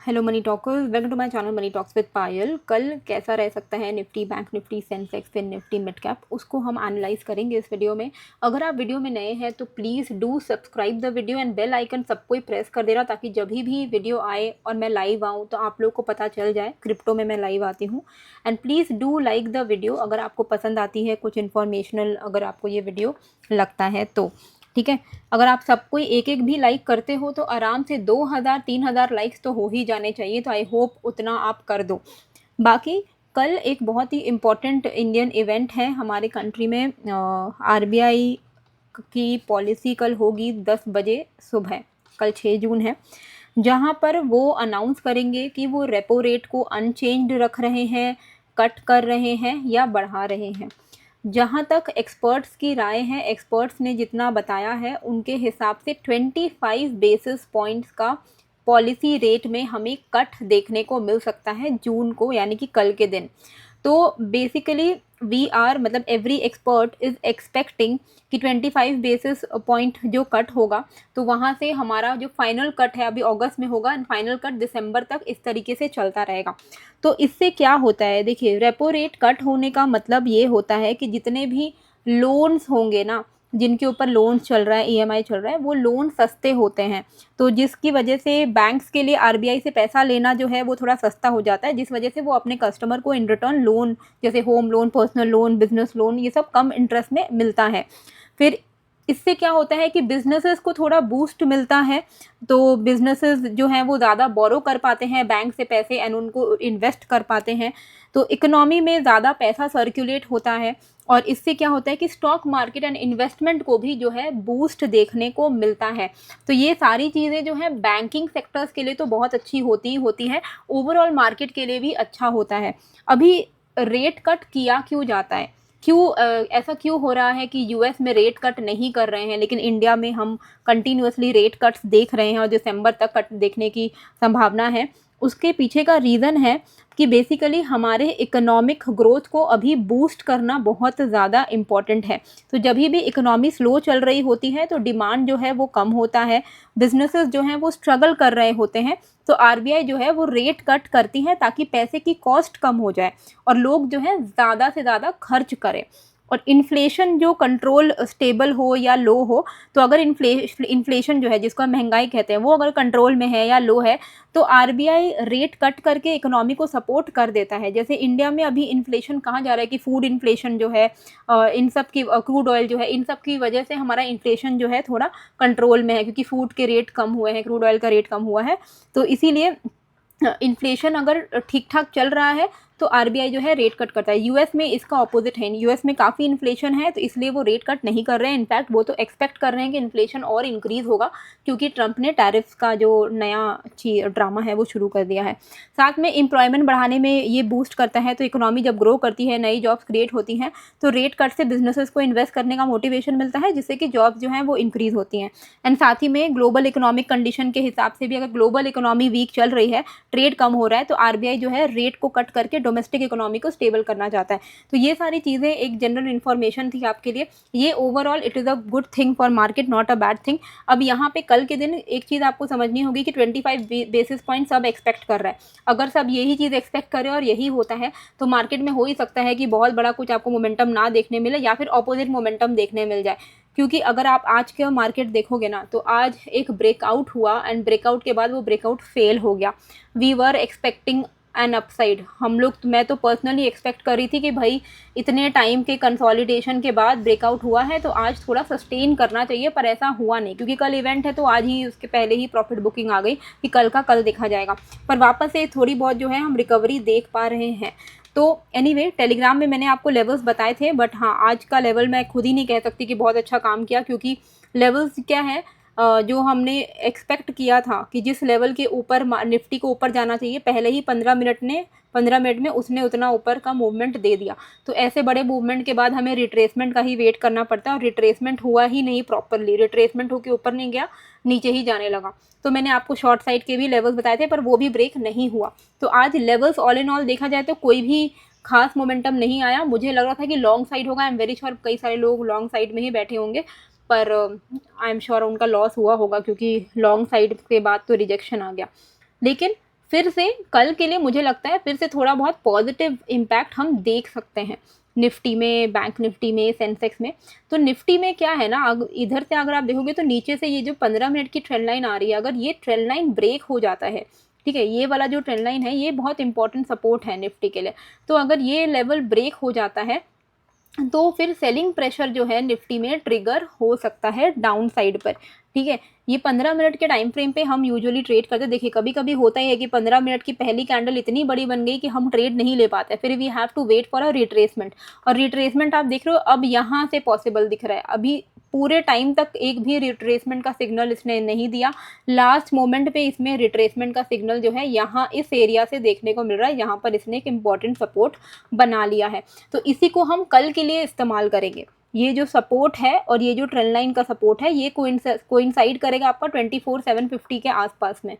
Hello money talkers, welcome to my channel money talks with Payal. कल कैसा रह सकता है Nifty, Bank Nifty, Sensex, Fin Nifty, mid cap, उसको हम एनालाइज करेंगे इस वीडियो में। अगर आप वीडियो में नए हैं तो please do subscribe the video and bell icon सबको ही प्रेस कर देना, ताकि जब भी वीडियो आए और मैं लाइव आऊँ तो आप लोग को पता चल जाए क्रिप्टो में मैं लाइव आती हूँ। And please do like the video अगर आपको पसंद आती है, कुछ इन्फॉर्मेशनल अगर आपको ये वीडियो लगता है तो, ठीक है। अगर आप सब कोई एक एक भी लाइक करते हो तो आराम से 2000-3000 लाइक्स तो हो ही जाने चाहिए, तो आई होप उतना आप कर दो। बाकी कल एक बहुत ही इम्पॉर्टेंट इंडियन इवेंट है हमारे कंट्री में। आरबीआई की पॉलिसी कल होगी 10 बजे सुबह, कल 6 जून है, जहां पर वो अनाउंस करेंगे कि वो रेपो रेट को अनचेंज्ड रख रहे हैं, कट कर रहे हैं या बढ़ा रहे हैं। जहाँ तक एक्सपर्ट्स की राय है, एक्सपर्ट्स ने जितना बताया है उनके हिसाब से 25 बेसिस पॉइंट्स का पॉलिसी रेट में हमें कट देखने को मिल सकता है जून को, यानी कि कल के दिन। तो बेसिकली वी आर मतलब एवरी एक्सपर्ट इज़ एक्सपेक्टिंग कि 25 बेसिस पॉइंट जो कट होगा, तो वहाँ से हमारा जो फाइनल कट है अभी अगस्त में होगा एंड फाइनल कट दिसंबर तक इस तरीके से चलता रहेगा। तो इससे क्या होता है, देखिए, रेपो रेट कट होने का मतलब ये होता है कि जितने भी लोन्स होंगे ना, जिनके ऊपर लोन्स चल रहा है, ईएमआई चल रहा है, वो लोन सस्ते होते हैं। तो जिसकी वजह से बैंक्स के लिए आरबीआई से पैसा लेना जो है वो थोड़ा सस्ता हो जाता है, जिस वजह से वो अपने कस्टमर को इन रिटर्न लोन, जैसे home loan, personal loan, business loan, ये सब कम इंटरेस्ट में मिलता है। फिर इससे क्या होता है कि बिजनेसेस को थोड़ा बूस्ट मिलता है, तो बिजनेसेस जो हैं वो ज़्यादा बोरो कर पाते हैं बैंक से पैसे एंड उनको इन्वेस्ट कर पाते हैं, तो इकोनॉमी में ज़्यादा पैसा सर्कुलेट होता है। और इससे क्या होता है कि स्टॉक मार्केट एंड इन्वेस्टमेंट को भी जो है बूस्ट देखने को मिलता है। तो ये सारी चीज़ें जो है बैंकिंग सेक्टर्स के लिए तो बहुत अच्छी होती है, ओवरऑल मार्केट के लिए भी अच्छा होता है। अभी रेट कट किया क्यों जाता है, ऐसा क्यों हो रहा है कि यूएस में रेट कट नहीं कर रहे हैं लेकिन इंडिया में हम कंटिन्यूसली रेट कट्स देख रहे हैं और दिसंबर तक कट देखने की संभावना है। उसके पीछे का रीज़न है कि बेसिकली हमारे इकोनॉमिक ग्रोथ को अभी बूस्ट करना बहुत ज़्यादा इम्पॉर्टेंट है। तो जब भी इकोनॉमी स्लो चल रही होती है तो डिमांड जो है वो कम होता है, बिजनेसेस जो हैं वो स्ट्रगल कर रहे होते हैं, तो आरबीआई जो है वो रेट कट करती है ताकि पैसे की कॉस्ट कम हो जाए और लोग जो है ज़्यादा से ज़्यादा खर्च करें और इन्फ्लेशन जो कंट्रोल स्टेबल हो या लो हो। तो अगर इन्फ्लेशन जो है, जिसको हम महंगाई कहते हैं, वो अगर कंट्रोल में है या लो है, तो आरबीआई रेट कट करके इकोनॉमी को सपोर्ट कर देता है। जैसे इंडिया में अभी इन्फ्लेशन कहाँ जा रहा है कि फूड इन्फ्लेशन जो है, इन सब की, क्रूड ऑयल जो है, इन सब की वजह से हमारा इन्फ्लेशन जो है थोड़ा कंट्रोल में है, क्योंकि फूड के रेट कम हुए हैं, क्रूड ऑयल का रेट कम हुआ है। तो इसीलिए इन्फ्लेशन अगर ठीक ठाक चल रहा है तो आरबीआई जो है रेट कट करता है। यूएस में इसका ऑपोजिट है, यूएस में काफ़ी इन्फ्लेशन है तो इसलिए वो रेट कट नहीं कर रहे हैं। इनफैक्ट वो तो एक्सपेक्ट कर रहे हैं कि इन्फ्लेशन और इंक्रीज़ होगा, क्योंकि ट्रंप ने टैरिफ्स का जो नया ड्रामा है वो शुरू कर दिया है। साथ में एम्प्लॉयमेंट बढ़ाने में ये बूस्ट करता है, तो इकोनॉमी जब ग्रो करती है, नई जॉब्स क्रिएट होती हैं, तो रेट कट से बिजनेसेस को इन्वेस्ट करने का मोटिवेशन मिलता है, जिससे कि जॉब्स जो हैं वो इंक्रीज़ होती हैं। एंड साथ ही में ग्लोबल इकोनॉमिक कंडीशन के हिसाब से भी, अगर ग्लोबल इकोनॉमी वीक चल रही है, ट्रेड कम हो रहा है, तो आरबीआई जो है रेट को कट करके डोमेस्टिक इकोनॉमी को स्टेबल करना चाहता है। तो ये सारी चीज़ें एक जनरल इन्फॉर्मेशन थी आपके लिए। ये overall it is a good thing for market, not a bad thing. अब यहाँ पे कल के दिन एक चीज़ आपको समझनी होगी कि 25 बेसिस पॉइंट सब एक्सपेक्ट कर रहा है। अगर सब यही चीज़ एक्सपेक्ट करे और यही होता है तो मार्केट में हो ही सकता है कि बहुत बड़ा कुछ आपको मोमेंटम ना देखने मिले या फिर ऑपोजिट मोमेंटम देखने मिल जाए। क्योंकि अगर आप आज के मार्केट देखोगे ना, तो आज एक ब्रेकआउट हुआ एंड ब्रेकआउट के बाद वो ब्रेकआउट फेल हो गया। We were expecting an upside, हम लोग, मैं तो पर्सनली एक्सपेक्ट कर रही थी कि भाई इतने टाइम के कंसोलिडेशन के बाद ब्रेकआउट हुआ है तो आज थोड़ा सस्टेन करना चाहिए, पर ऐसा हुआ नहीं, क्योंकि कल इवेंट है तो आज ही उसके पहले ही प्रॉफिट बुकिंग आ गई कि कल का कल देखा जाएगा। पर वापस से थोड़ी बहुत जो है हम रिकवरी देख पा रहे हैं। तो एनीवे, टेलीग्राम में मैंने आपको लेवल्स बताए थे, बट हाँ, आज का लेवल मैं खुद ही नहीं कह सकती कि बहुत अच्छा काम किया, क्योंकि लेवल्स क्या है, जो हमने एक्सपेक्ट किया था कि जिस लेवल के ऊपर निफ्टी को ऊपर जाना चाहिए, पहले ही 15 मिनट में उसने उतना ऊपर का मूवमेंट दे दिया। तो ऐसे बड़े मूवमेंट के बाद हमें रिट्रेसमेंट का ही वेट करना पड़ता है, और रिट्रेसमेंट हुआ ही नहीं प्रॉपरली, रिट्रेसमेंट होकर ऊपर नहीं गया, नीचे ही जाने लगा। तो मैंने आपको शॉर्ट साइड के भी लेवल्स बताए थे, पर वो भी ब्रेक नहीं हुआ। तो आज लेवल्स ऑल इन ऑल देखा जाए तो कोई भी खास मोमेंटम नहीं आया। मुझे लग रहा था कि लॉन्ग साइड होगा, आई एम वेरी श्योर कई सारे लोग लॉन्ग साइड में ही बैठे होंगे, पर आई एम श्योर उनका लॉस हुआ होगा, क्योंकि लॉन्ग साइड के बाद तो रिजेक्शन आ गया। लेकिन फिर से कल के लिए मुझे लगता है फिर से थोड़ा बहुत पॉजिटिव इम्पैक्ट हम देख सकते हैं निफ्टी में, बैंक निफ्टी में, सेंसेक्स में। तो निफ्टी में क्या है ना, इधर से अगर आप देखोगे तो नीचे से ये जो 15 मिनट की ट्रेंड लाइन आ रही है, अगर ये ट्रेंड लाइन ब्रेक हो जाता है, ठीक है, ये वाला जो ट्रेंड लाइन है ये बहुत इंपॉर्टेंट सपोर्ट है निफ्टी के लिए। तो अगर ये लेवल ब्रेक हो जाता है तो फिर सेलिंग प्रेशर जो है निफ्टी में ट्रिगर हो सकता है डाउन साइड पर, ठीक है। ये 15 मिनट के टाइम फ्रेम पे हम यूजुअली ट्रेड करते हैं। देखिए कभी कभी होता ही है कि 15 मिनट की पहली कैंडल इतनी बड़ी बन गई कि हम ट्रेड नहीं ले पाते, फिर we have to wait for a retracement. और रिट्रेसमेंट आप देख रहे हो अब यहाँ से पॉसिबल दिख रहा है, अभी पूरे टाइम तक एक भी रिट्रेसमेंट का सिग्नल इसने नहीं दिया। लास्ट मोमेंट पे इसमें रिट्रेसमेंट का सिग्नल जो है यहाँ इस एरिया से देखने को मिल रहा है, यहाँ पर इसने एक इम्पॉर्टेंट सपोर्ट बना लिया है। तो इसी को हम कल के लिए इस्तेमाल करेंगे। ये जो सपोर्ट है और ये जो ट्रेंड लाइन का सपोर्ट है ये कोइंसाइड करेगा आपका 24,750 के आसपास में,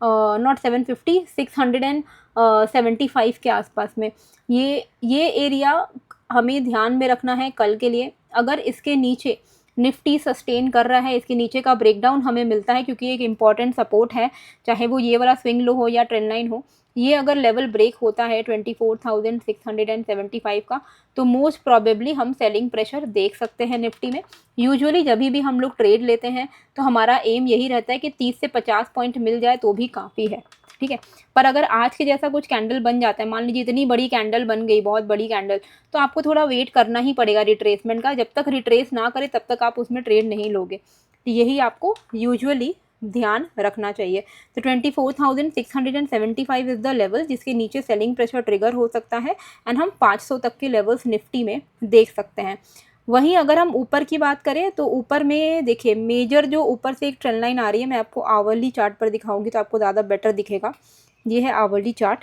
नॉट 750, 675 के आसपास में। ये एरिया हमें ध्यान में रखना है कल के लिए। अगर इसके नीचे निफ्टी सस्टेन कर रहा है, इसके नीचे का ब्रेकडाउन हमें मिलता है, क्योंकि एक इम्पॉर्टेंट सपोर्ट है, चाहे वो ये वाला स्विंग लो हो या ट्रेंड लाइन हो, ये अगर लेवल ब्रेक होता है 24,675 का, तो मोस्ट प्रॉबेबली हम सेलिंग प्रेशर देख सकते हैं निफ्टी में। यूजुअली जब भी हम लोग ट्रेड लेते हैं तो हमारा एम यही रहता है कि 30 से 50 पॉइंट मिल जाए तो भी काफ़ी है, ठीक है। पर अगर आज के जैसा कुछ कैंडल बन जाता है, मान लीजिए इतनी बड़ी कैंडल बन गई, बहुत बड़ी कैंडल, तो आपको थोड़ा वेट करना ही पड़ेगा रिट्रेसमेंट का। जब तक रिट्रेस ना करे तब तक आप उसमें ट्रेड नहीं लोगे। तो यही आपको यूजुअली ध्यान रखना चाहिए। तो 24,675 इज़ द लेवल जिसके नीचे सेलिंग प्रेशर ट्रिगर हो सकता है, एंड हम 500 तक के लेवल्स निफ्टी में देख सकते हैं। वहीं अगर हम ऊपर की बात करें तो ऊपर में देखिए मेजर जो ऊपर से एक ट्रेंड लाइन आ रही है, मैं आपको आवरली चार्ट पर दिखाऊंगी तो आपको ज़्यादा बेटर दिखेगा। ये है आवरली चार्ट,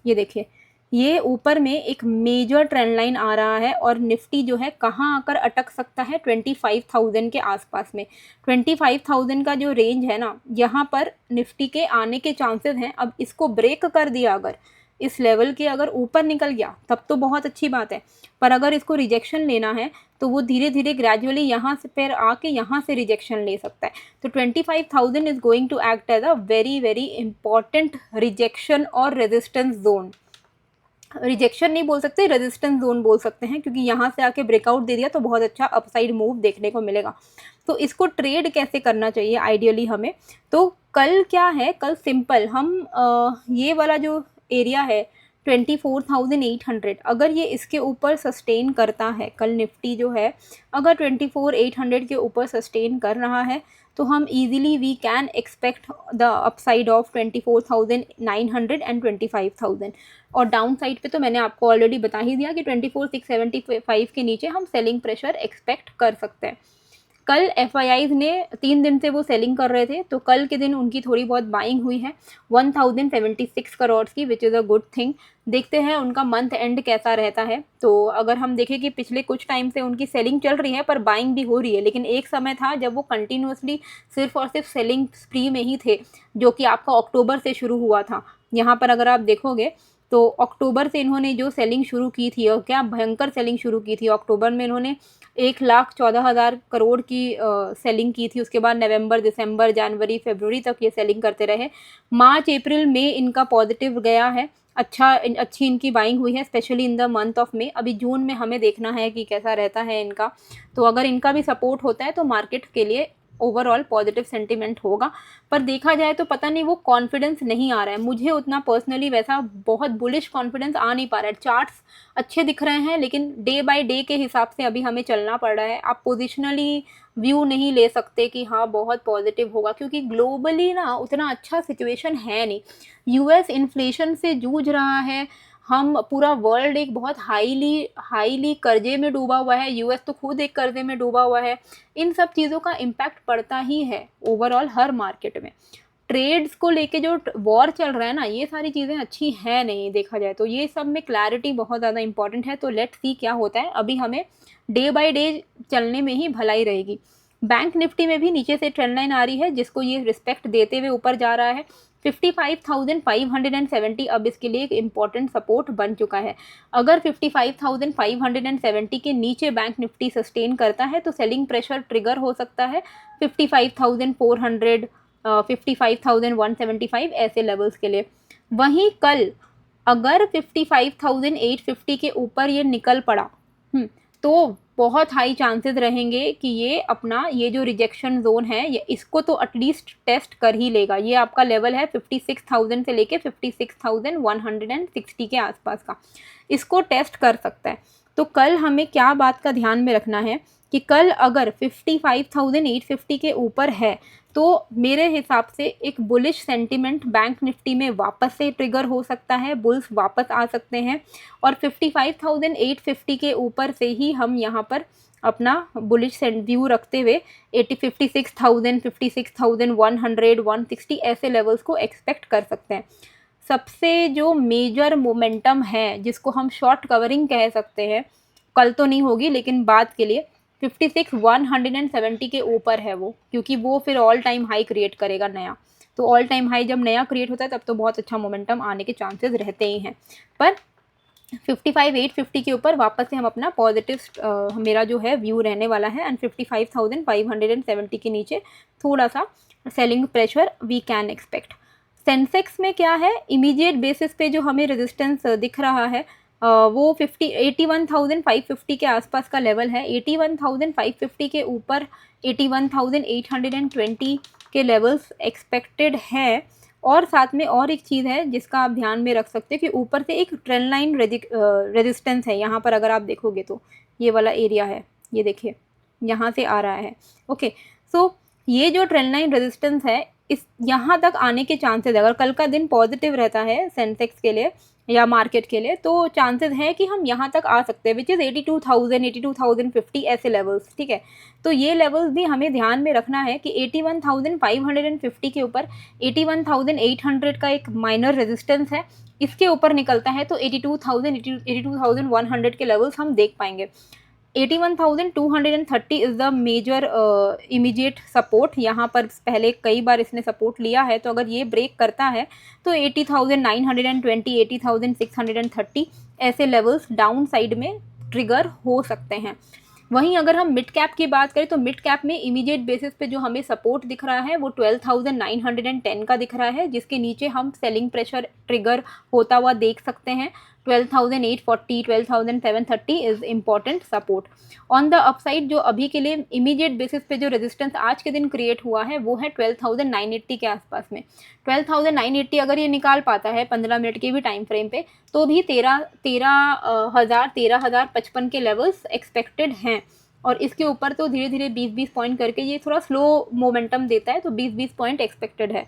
ये देखिए ये ऊपर में एक मेजर ट्रेंड लाइन आ रहा है और निफ्टी जो है कहाँ आकर अटक सकता है, 25,000 के आसपास में। 25,000 का जो रेंज है ना, यहाँ पर निफ्टी के आने के चांसेस हैं। अब इसको ब्रेक कर दिया, अगर इस लेवल के अगर ऊपर निकल गया तब तो बहुत अच्छी बात है, पर अगर इसको रिजेक्शन लेना है तो वो धीरे धीरे ग्रेजुअली यहाँ से फिर आके यहाँ से रिजेक्शन ले सकता है। तो 25,000 is going to act as a very very important rejection और रेजिस्टेंस जोन। रिजेक्शन नहीं बोल सकते, रेजिस्टेंस जोन बोल सकते हैं, क्योंकि यहाँ से आके ब्रेकआउट दे दिया तो बहुत अच्छा अपसाइड मूव देखने को मिलेगा। तो इसको ट्रेड कैसे करना चाहिए आइडियली हमें, तो कल क्या है, कल सिंपल हम ये वाला जो एरिया है 24,800, अगर ये इसके ऊपर सस्टेन करता है, कल निफ्टी जो है अगर 24,800 के ऊपर सस्टेन कर रहा है तो हम easily we can expect the upside of 24,900 and 25,000। और डाउन साइड पे तो मैंने आपको ऑलरेडी बता ही दिया कि 24,675 के नीचे हम सेलिंग प्रेशर एक्सपेक्ट कर सकते हैं। कल एफआईआईज ने 3 दिन से वो सेलिंग कर रहे थे, तो कल के दिन उनकी थोड़ी बहुत बाइंग हुई है 1076 करोड़ की, which is a good thing. देखते हैं उनका मंथ एंड कैसा रहता है। तो अगर हम देखें कि पिछले कुछ टाइम से उनकी सेलिंग चल रही है पर बाइंग भी हो रही है, लेकिन एक समय था जब वो कंटिन्यूसली सिर्फ और सिर्फ सेलिंग स्प्री में ही थे, जो कि आपका अक्टूबर से शुरू हुआ था। यहाँ पर अगर आप देखोगे तो अक्टूबर से इन्होंने जो सेलिंग शुरू की थी, और क्या भयंकर सेलिंग शुरू की थी। अक्टूबर में इन्होंने 1,14,000 करोड़ की सेलिंग की थी। उसके बाद नवंबर, दिसंबर, जनवरी, फरवरी तक ये सेलिंग करते रहे। मार्च, अप्रैल, मई इनका पॉजिटिव गया है, अच्छी इनकी बाइंग हुई है, specially in the month of May. अभी जून में हमें देखना है कि कैसा रहता है इनका। तो अगर इनका भी सपोर्ट होता है तो मार्केट के लिए ओवरऑल पॉजिटिव सेंटीमेंट होगा। पर देखा जाए तो पता नहीं वो कॉन्फिडेंस नहीं आ रहा है मुझे उतना पर्सनली, वैसा बहुत बुलिश कॉन्फिडेंस आ नहीं पा रहा है। चार्ट्स अच्छे दिख रहे हैं लेकिन डे बाय डे के हिसाब से अभी हमें चलना पड़ रहा है। आप पोजिशनली व्यू नहीं ले सकते कि हाँ बहुत पॉजिटिव होगा, क्योंकि ग्लोबली ना उतना अच्छा सिचुएशन है नहीं। यूएस इन्फ्लेशन से जूझ रहा है, हम पूरा वर्ल्ड एक बहुत हाईली कर्जे में डूबा हुआ है, यूएस तो खुद एक कर्जे में डूबा हुआ है। इन सब चीज़ों का इम्पैक्ट पड़ता ही है ओवरऑल हर मार्केट में। ट्रेड्स को लेके जो वॉर चल रहा है ना, ये सारी चीज़ें अच्छी हैं नहीं देखा जाए तो। ये सब में क्लैरिटी बहुत ज़्यादा इंपॉर्टेंट है। तो लेट्स सी क्या होता है। अभी हमें डे बाय डे चलने में ही भलाई रहेगी। बैंक निफ्टी में भी नीचे से ट्रेंड लाइन आ रही है जिसको ये रिस्पेक्ट देते हुए ऊपर जा रहा है। 55,570 अब इसके लिए एक इम्पॉर्टेंट सपोर्ट बन चुका है। अगर 55,570 के नीचे बैंक निफ्टी सस्टेन करता है तो सेलिंग प्रेशर ट्रिगर हो सकता है 55,400, 55,175 ऐसे लेवल्स के लिए। वहीं कल अगर 55,850 के ऊपर ये निकल पड़ा तो बहुत हाई चांसेस रहेंगे कि ये अपना ये जो रिजेक्शन जोन है ये इसको तो एटलीस्ट टेस्ट कर ही लेगा। ये आपका लेवल है 56,000 से लेके 56,160 के आसपास का, इसको टेस्ट कर सकता है। तो कल हमें क्या बात का ध्यान में रखना है कि कल अगर 55,850 के ऊपर है तो मेरे हिसाब से एक बुलिश सेंटिमेंट बैंक निफ्टी में वापस से ट्रिगर हो सकता है, बुल्स वापस आ सकते हैं और 55,850 के ऊपर से ही हम यहाँ पर अपना बुलिश व्यू रखते हुए 56,000, 56,100, 160 ऐसे लेवल्स को एक्सपेक्ट कर सकते हैं। सबसे जो मेजर मोमेंटम है जिसको हम शॉर्ट कवरिंग कह सकते हैं, कल तो नहीं होगी लेकिन बाद के लिए 56,170 के ऊपर है वो, क्योंकि वो फिर ऑल टाइम हाई क्रिएट करेगा नया। तो ऑल टाइम हाई जब नया क्रिएट होता है तब तो बहुत अच्छा मोमेंटम आने के चांसेस रहते ही हैं। पर 55,850 के ऊपर वापस से हम अपना पॉजिटिव मेरा जो है व्यू रहने वाला है एंड 55,570 के नीचे थोड़ा सा selling pressure we can expect. Sensex में क्या है, इमीडिएट बेसिस पे जो हमें रेजिस्टेंस दिख रहा है वो 81,550 के आसपास का लेवल है। 81,550 के ऊपर 81,820 के लेवल्स एक्सपेक्टेड है। और साथ में और एक चीज़ है जिसका आप ध्यान में रख सकते हैं कि ऊपर से एक ट्रेंड लाइन रेजिस्टेंस है यहाँ पर, अगर आप देखोगे तो ये वाला एरिया है, ये देखिए यहाँ से आ रहा है। ओके, सो ये जो ट्रेंड लाइन रेजिस्टेंस है इस यहाँ तक आने के चांसेस, अगर कल का दिन पॉजिटिव रहता है सेंसेक्स के लिए या मार्केट के लिए तो चांसेस है कि हम यहाँ तक आ सकते हैं, विच इज़ 82,000, 82,050 ऐसे लेवल्स। ठीक है, तो ये लेवल्स भी हमें ध्यान में रखना है कि 81,550 के ऊपर 81,800 का एक माइनर रेजिस्टेंस है, इसके ऊपर निकलता है तो 82,100 के लेवल्स हम देख पाएंगे। 81,230 is the major immediate support. यहाँ पर पहले कई बार इसने सपोर्ट लिया है, तो अगर ये ब्रेक करता है तो 80,920, 80,630 ऐसे लेवल्स डाउन साइड में ट्रिगर हो सकते हैं। वहीं अगर हम मिड कैप की बात करें तो मिड कैप में इमीडिएट बेसिस पे जो हमें सपोर्ट दिख रहा है वो 12,910 का दिख रहा है, जिसके नीचे हम सेलिंग प्रेशर ट्रिगर होता हुआ देख सकते हैं। 12,840, 12,730 is important support. On the upside जो अभी के लिए इमीडिएट बेसिस पे जो रेजिस्टेंस आज के दिन क्रिएट हुआ है वो है 12,980 के आसपास में। 12,980 अगर ये निकाल पाता है 15 मिनट के भी टाइम फ्रेम पे तो भी 13,055 के लेवल्स एक्सपेक्टेड हैं। और इसके ऊपर तो धीरे धीरे 20-20 पॉइंट करके ये थोड़ा स्लो मोमेंटम देता है, तो 20-20 पॉइंट एक्सपेक्टेड है।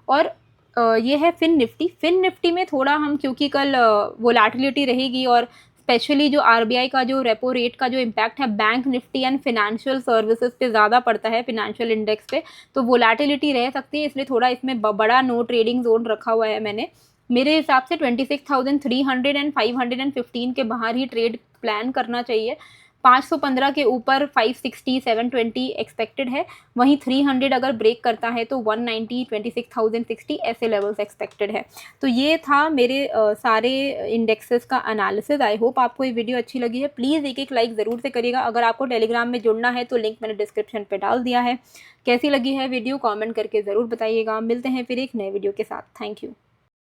और ये है फिन निफ्टी में थोड़ा हम, क्योंकि कल वोलेटिलिटी रहेगी और स्पेशली जो आरबीआई का जो रेपो रेट का जो इम्पैक्ट है bank Nifty and financial services पे ज़्यादा पड़ता है, फिनेंशियल इंडेक्स पे, तो वोलेटिलिटी रह सकती है, इसलिए थोड़ा इसमें बड़ा नो ट्रेडिंग जोन रखा हुआ है मैंने। मेरे हिसाब से 26,300 एंड 515 के बाहर ही ट्रेड प्लान करना चाहिए। 515 के ऊपर 560, 720 एक्सपेक्टेड है। वहीं 300 अगर ब्रेक करता है तो 190, 26,060 ऐसे लेवल्स एक्सपेक्टेड है। तो ये था मेरे सारे इंडेक्सेस का एनालिसिस। आई होप आपको ये वीडियो अच्छी लगी है। प्लीज़ एक लाइक ज़रूर से करिएगा। अगर आपको टेलीग्राम में जुड़ना है तो लिंक मैंने डिस्क्रिप्शन पे डाल दिया है। कैसी लगी है वीडियो कॉमेंट करके ज़रूर बताइएगा। मिलते हैं फिर एक नए वीडियो के साथ। Thank you.